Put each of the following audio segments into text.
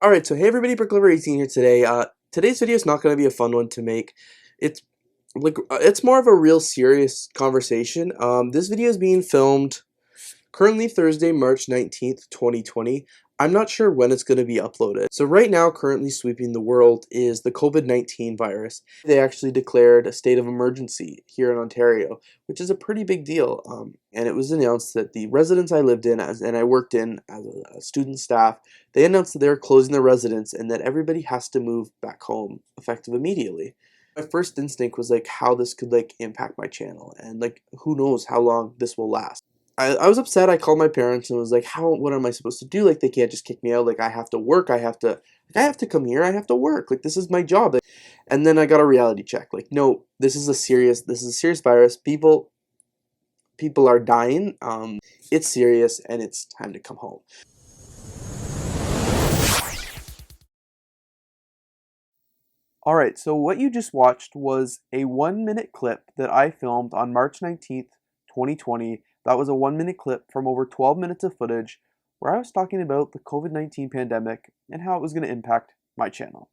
Alright, so hey everybody, BrickLetters18 here today. Today's video is not going to be a fun one to make. It's it's more of a real serious conversation. This video is being filmed currently Thursday, March 19th, 2020. I'm not sure when it's going to be uploaded. So right now, currently sweeping the world is the COVID-19 virus. They actually declared a state of emergency here in Ontario, which is a pretty big deal. And it was announced that the residence I lived in and I worked in as a student staff, they announced that they were closing their residence and that everybody has to move back home effective immediately. My first instinct was like how this could like impact my channel and like who knows how long this will last. I was upset. I called my parents and was like, what am I supposed to do? Like, they can't just kick me out. Like, I have to work. I have to come here. I have to work. Like, this is my job. And then I got a reality check. Like, no, this is a serious virus. People are dying. It's serious and it's time to come home. Alright, so what you just watched was a 1-minute clip that I filmed on March 19th, 2020. That was a 1-minute clip from over 12 minutes of footage where I was talking about the COVID-19 pandemic and how it was going to impact my channel.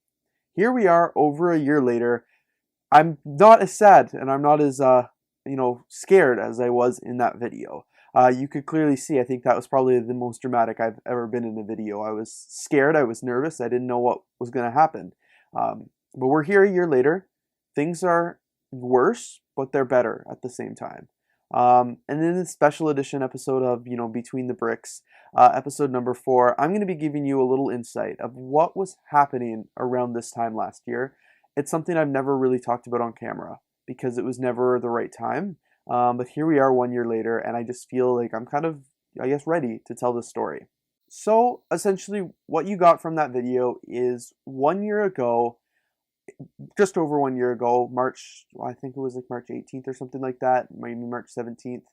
Here we are over a year later. I'm not as sad and I'm not as scared as I was in that video. You could clearly see, I think that was probably the most dramatic I've ever been in a video. I was scared, I was nervous, I didn't know what was going to happen. But we're here a year later. Things are worse, but they're better at the same time. And in this special edition episode of, Between the Bricks, episode number 4, I'm going to be giving you a little insight of what was happening around this time last year. It's something I've never really talked about on camera because it was never the right time. But here we are 1 year later, and I just feel like I'm kind of, ready to tell this story. So essentially, what you got from that video is 1 year ago, just over 1 year ago, I think it was like March 18th or something like that, maybe March 17th,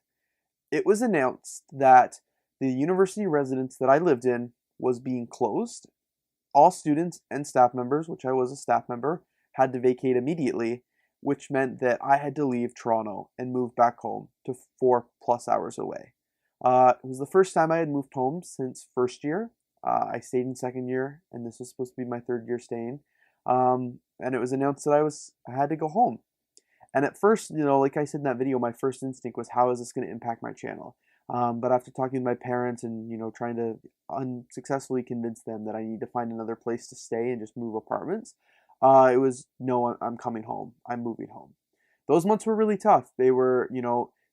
it was announced that the university residence that I lived in was being closed. All students and staff members, which I was a staff member, had to vacate immediately, which meant that I had to leave Toronto and move back home to 4+ hours away. It was the first time I had moved home since first year. I stayed in second year, and this was supposed to be my third year staying. And it was announced that I had to go home. And at first, like I said in that video, my first instinct was, how is this going to impact my channel? But after talking to my parents and, trying to unsuccessfully convince them that I need to find another place to stay and just move apartments, it was, no, I'm coming home. I'm moving home. Those months were really tough. They were,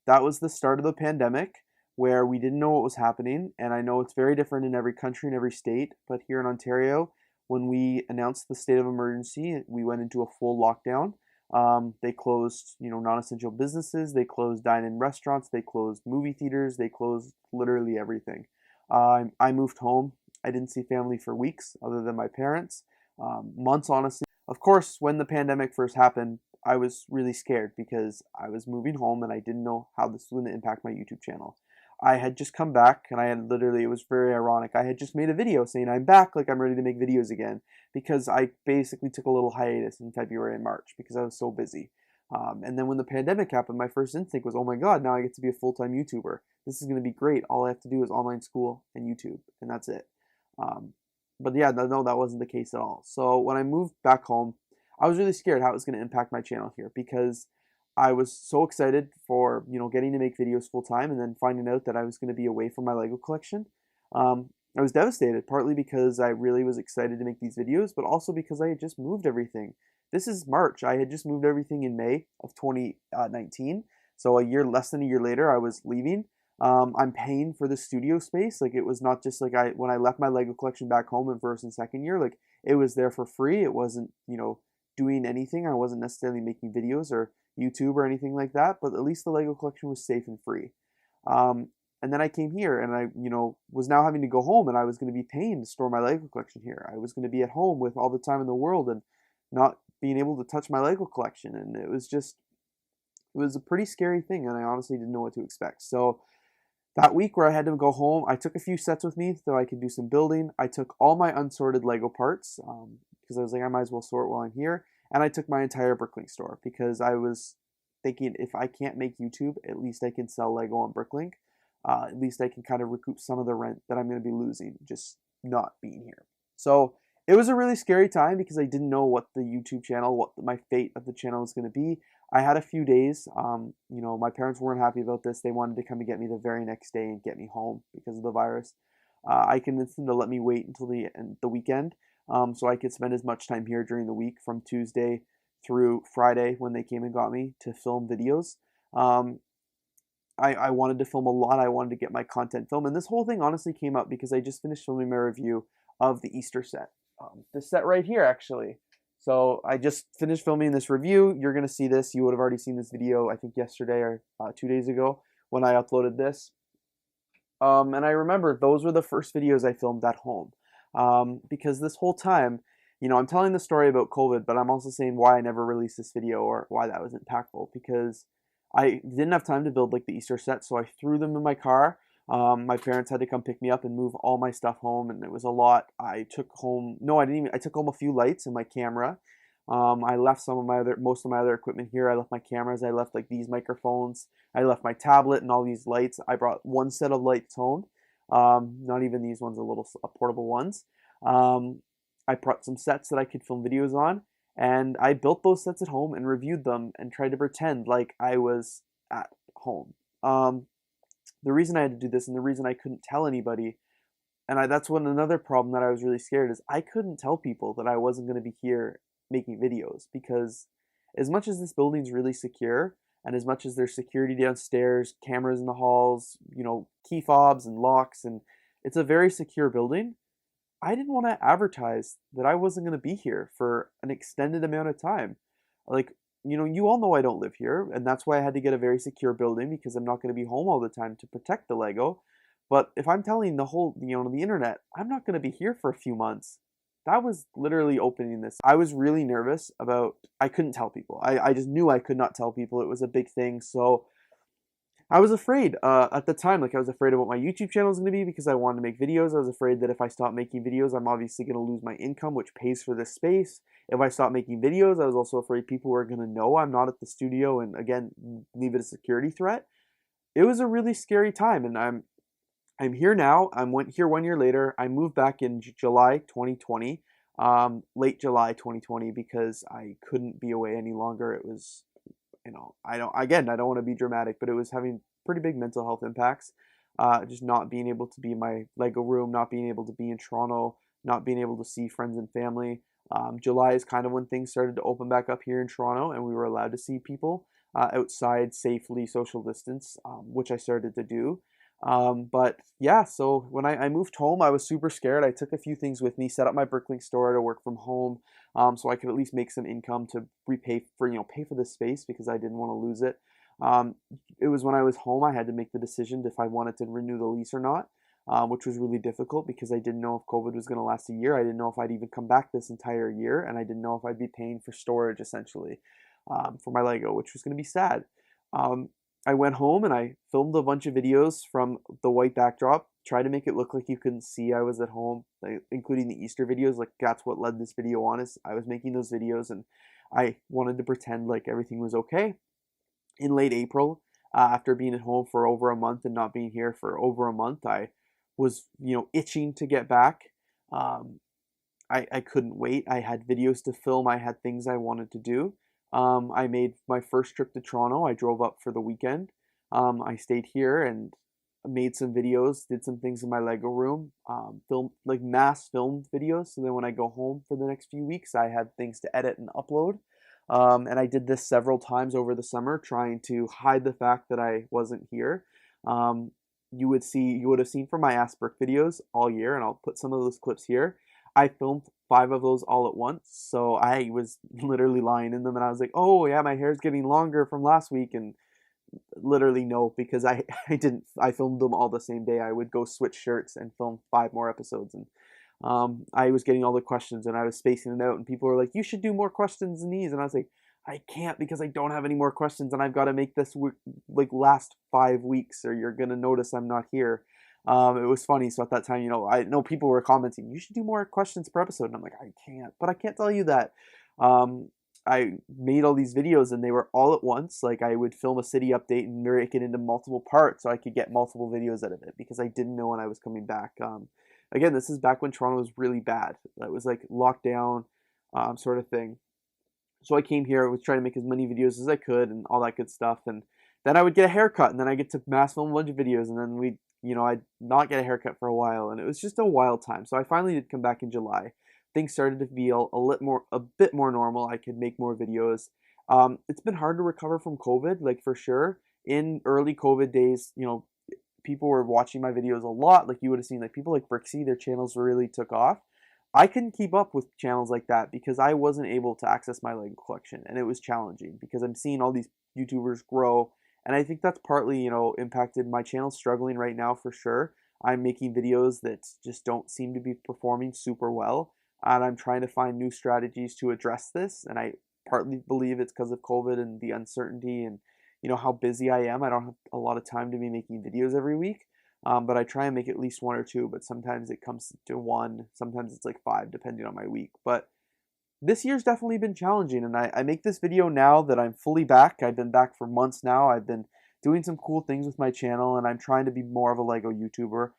that was the start of the pandemic where we didn't know what was happening. And I know it's very different in every country and every state, but here in Ontario, when we announced the state of emergency, we went into a full lockdown. They closed, non-essential businesses. They closed dine-in restaurants. They closed movie theaters. They closed literally everything. I moved home. I didn't see family for weeks other than my parents. Months, honestly. Of course, when the pandemic first happened, I was really scared because I was moving home and I didn't know how this was going to impact my YouTube channel. I had just come back and it was very ironic. I had just made a video saying I'm back, like I'm ready to make videos again, because I basically took a little hiatus in February and March because I was so busy. And then when the pandemic happened, my first instinct was, oh my God, now I get to be a full-time YouTuber. This is going to be great. All I have to do is online school and YouTube, and that's it. But yeah, no, that wasn't the case at all. So when I moved back home, I was really scared how it was going to impact my channel here because I was so excited for, getting to make videos full time and then finding out that I was going to be away from my Lego collection. I was devastated, partly because I really was excited to make these videos, but also because I had just moved everything. This is March. I had just moved everything in May of 2019. So less than a year later, I was leaving. I'm paying for the studio space. Like, it was not just like when I left my Lego collection back home in first and second year, like it was there for free. It wasn't, doing anything. I wasn't necessarily making videos or YouTube or anything like that, but at least the Lego collection was safe and free. And then I came here and I, was now having to go home and I was going to be paying to store my Lego collection here. I was going to be at home with all the time in the world and not being able to touch my Lego collection. And it was a pretty scary thing. And I honestly didn't know what to expect. So that week where I had to go home, I took a few sets with me so I could do some building. I took all my unsorted Lego parts because I was like, I might as well sort while I'm here. And I took my entire Bricklink store because I was thinking, if I can't make YouTube, at least I can sell Lego on Bricklink. At least I can kind of recoup some of the rent that I'm going to be losing just not being here. So it was a really scary time because I didn't know what the YouTube channel, what my fate of the channel was going to be. I had a few days. My parents weren't happy about this. They wanted to come and get me the very next day and get me home because of the virus. I convinced them to let me wait until the weekend, so I could spend as much time here during the week from Tuesday through Friday when they came and got me to film videos. I wanted to film a lot. I wanted to get my content filmed, and this whole thing honestly came up because I just finished filming my review of the Easter set. This set right here, actually. So I just finished filming this review. You're going to see this. You would have already seen this video, I think yesterday or 2 days ago when I uploaded this. And I remember those were the first videos I filmed at home. Because this whole time, I'm telling the story about COVID, but I'm also saying why I never released this video or why that was impactful. Because I didn't have time to build like the Easter set, so I threw them in my car. My parents had to come pick me up and move all my stuff home, and it was a lot. I took home a few lights and my camera. I left most of my other equipment here. I left my cameras. I left like these microphones. I left my tablet and all these lights. I brought one set of lights home. Not even these ones, portable ones. I brought some sets that I could film videos on, and I built those sets at home and reviewed them and tried to pretend like I was at home. The reason I had to do this and the reason I couldn't tell anybody, and that's another problem that I was really scared is I couldn't tell people that I wasn't going to be here making videos, because as much as this building's really secure and as much as there's security downstairs, cameras in the halls, key fobs and locks, and it's a very secure building, I didn't want to advertise that I wasn't going to be here for an extended amount of time. Like, you all know I don't live here, and that's why I had to get a very secure building, because I'm not going to be home all the time to protect the Lego. But if I'm telling the internet, I'm not going to be here for a few months, that was literally opening this. I was really nervous I couldn't tell people. I just knew I could not tell people. It was a big thing. So I was afraid at the time. Like, I was afraid of what my YouTube channel was going to be because I wanted to make videos. I was afraid that if I stopped making videos, I'm obviously going to lose my income, which pays for this space. If I stopped making videos, I was also afraid people were going to know I'm not at the studio and, again, leave it a security threat. It was a really scary time, and I'm here now. I went here 1 year later. I moved back in July 2020, late July 2020, because I couldn't be away any longer. It was, I don't want to be dramatic, but it was having pretty big mental health impacts. Just not being able to be in my Lego room, not being able to be in Toronto, not being able to see friends and family. July is kind of when things started to open back up here in Toronto, and we were allowed to see people outside safely, social distance, which I started to do. But yeah, so when I moved home, I was super scared. I took a few things with me, set up my Bricklink store to work from home, so I could at least make some income to pay for this space, because I didn't want to lose it. It was when I was home, I had to make the decision if I wanted to renew the lease or not, which was really difficult because I didn't know if COVID was going to last a year. I didn't know if I'd even come back this entire year, and I didn't know if I'd be paying for storage, essentially, for my Lego, which was going to be sad. I went home and I filmed a bunch of videos from the white backdrop, tried to make it look like you couldn't see I was at home, including the Easter videos. Like, that's what led this video on, is I was making those videos and I wanted to pretend like everything was okay. In late April, after being at home for over a month and not being here for over a month, I was, itching to get back. I couldn't wait. I had videos to film. I had things I wanted to do. I made my first trip to Toronto. I drove up for the weekend. I stayed here and made some videos, did some things in my Lego room, mass filmed videos. So then when I go home for the next few weeks, I had things to edit and upload. And I did this several times over the summer, trying to hide the fact that I wasn't here. You would have seen from my Ask Brick videos all year, and I'll put some of those clips here. I filmed 5 of those all at once, so I was literally lying in them, and I was like, oh yeah, my hair's getting longer from last week, and literally no, because I filmed them all the same day. I would go switch shirts and film 5 more episodes, and I was getting all the questions, and I was spacing it out, and people were like, you should do more questions than these, and I was like, I can't, because I don't have any more questions, and I've got to make this last 5 weeks, or you're gonna notice I'm not here. It was funny. So at that time, I know people were commenting, you should do more questions per episode. And I'm like, I can't, but I can't tell you that. I made all these videos and they were all at once. Like, I would film a city update and break it into multiple parts so I could get multiple videos out of it, because I didn't know when I was coming back. Again, this is back when Toronto was really bad. It was like lockdown sort of thing. So I came here, I was trying to make as many videos as I could and all that good stuff. And then I would get a haircut, and then I get to mass film a bunch of videos, and then I'd not get a haircut for a while, and it was just a wild time. So I finally did come back in July. Things started to feel a bit more normal. I could make more videos. It's been hard to recover from COVID, like for sure. In early COVID days, people were watching my videos a lot. Like you would have seen, like people like Brixie, their channels really took off. I couldn't keep up with channels like that because I wasn't able to access my Lego collection, and it was challenging because I'm seeing all these YouTubers grow, and I think that's partly, impacted my channel struggling right now for sure. I'm making videos that just don't seem to be performing super well, and I'm trying to find new strategies to address this, and I partly believe it's because of COVID and the uncertainty and, how busy I am. I don't have a lot of time to be making videos every week. But I try and make at least one or two, but sometimes it comes to one, sometimes it's like five, depending on my week. But this year's definitely been challenging, and I make this video now that I'm fully back. I've been back for months now. I've been doing some cool things with my channel, and I'm trying to be more of a Lego YouTuber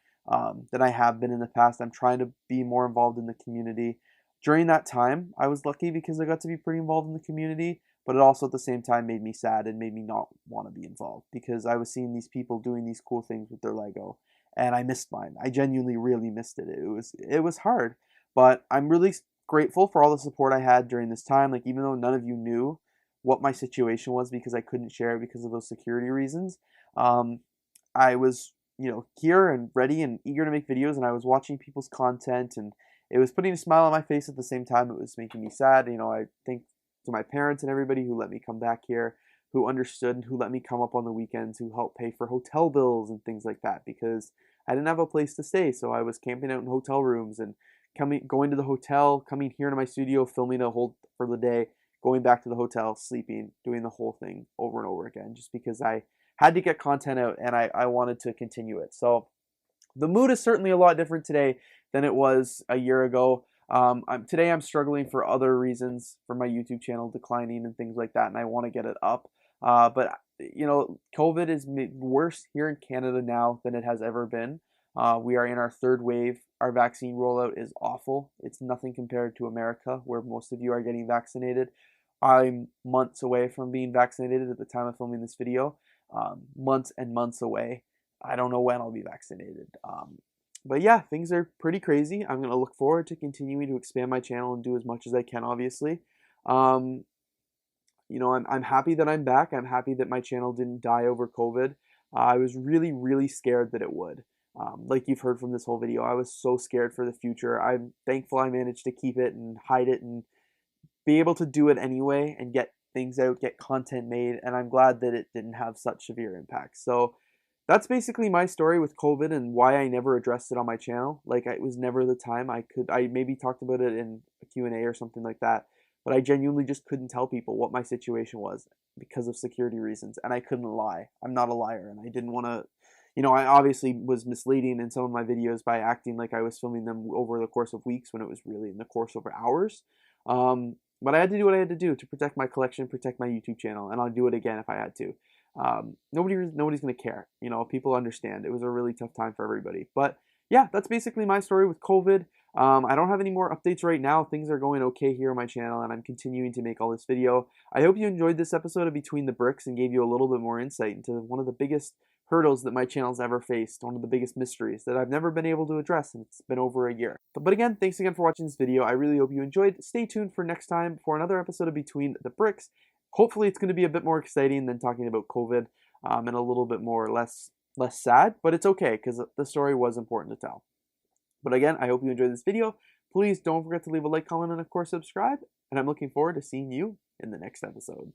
than I have been in the past. I'm trying to be more involved in the community. During that time, I was lucky because I got to be pretty involved in the community, but it also at the same time made me sad and made me not want to be involved because I was seeing these people doing these cool things with their Lego, and I missed mine. I genuinely really missed it. It was hard, but I'm really grateful for all the support I had during this time. Like even though none of you knew what my situation was because I couldn't share it because of those security reasons, I was here and ready and eager to make videos, and I was watching people's content, and it was putting a smile on my face at the same time. It was making me sad. I think to my parents and everybody who let me come back here, who understood and who let me come up on the weekends, who helped pay for hotel bills and things like that because I didn't have a place to stay. So I was camping out in hotel rooms and going to the hotel, coming here to my studio, filming for the day, going back to the hotel, sleeping, doing the whole thing over and over again just because I had to get content out and I wanted to continue it. So the mood is certainly a lot different today than it was a year ago. Today I'm struggling for other reasons for my YouTube channel declining and things like that, and I want to get it up. But COVID is worse here in Canada now than it has ever been. We are in our third wave. Our vaccine rollout is awful. It's nothing compared to America, where most of you are getting vaccinated. I'm months away from being vaccinated at the time of filming this video. Months and months away. I don't know when I'll be vaccinated. But yeah, things are pretty crazy. I'm going to look forward to continuing to expand my channel and do as much as I can, obviously. I'm happy that I'm back. I'm happy that my channel didn't die over COVID. I was really, really scared that it would. Like you've heard from this whole video, I was so scared for the future. I'm thankful I managed to keep it and hide it and be able to do it anyway and get things out, get content made, and I'm glad that it didn't have such severe impacts. So that's basically my story with COVID and why I never addressed it on my channel. Like it was never the time. I maybe talked about it in a Q&A or something like that, but I genuinely just couldn't tell people what my situation was because of security reasons, and I couldn't lie. I'm not a liar, and I didn't want to, I obviously was misleading in some of my videos by acting like I was filming them over the course of weeks when it was really in the course of hours. But I had to do what I had to do to protect my collection, protect my YouTube channel, and I'll do it again if I had to. Nobody's going to care. People understand. It was a really tough time for everybody. But yeah, that's basically my story with COVID. I don't have any more updates right now. Things are going okay here on my channel, and I'm continuing to make all this video. I hope you enjoyed this episode of Between the Bricks and gave you a little bit more insight into one of the biggest hurdles that my channel's ever faced, one of the biggest mysteries that I've never been able to address, and it's been over a year. But again, thanks again for watching this video. I really hope you enjoyed. Stay tuned for next time for another episode of Between the Bricks. Hopefully it's going to be a bit more exciting than talking about COVID and a little bit less sad, but it's okay because the story was important to tell. But again, I hope you enjoyed this video. Please don't forget to leave a like, comment, and of course subscribe. And I'm looking forward to seeing you in the next episode.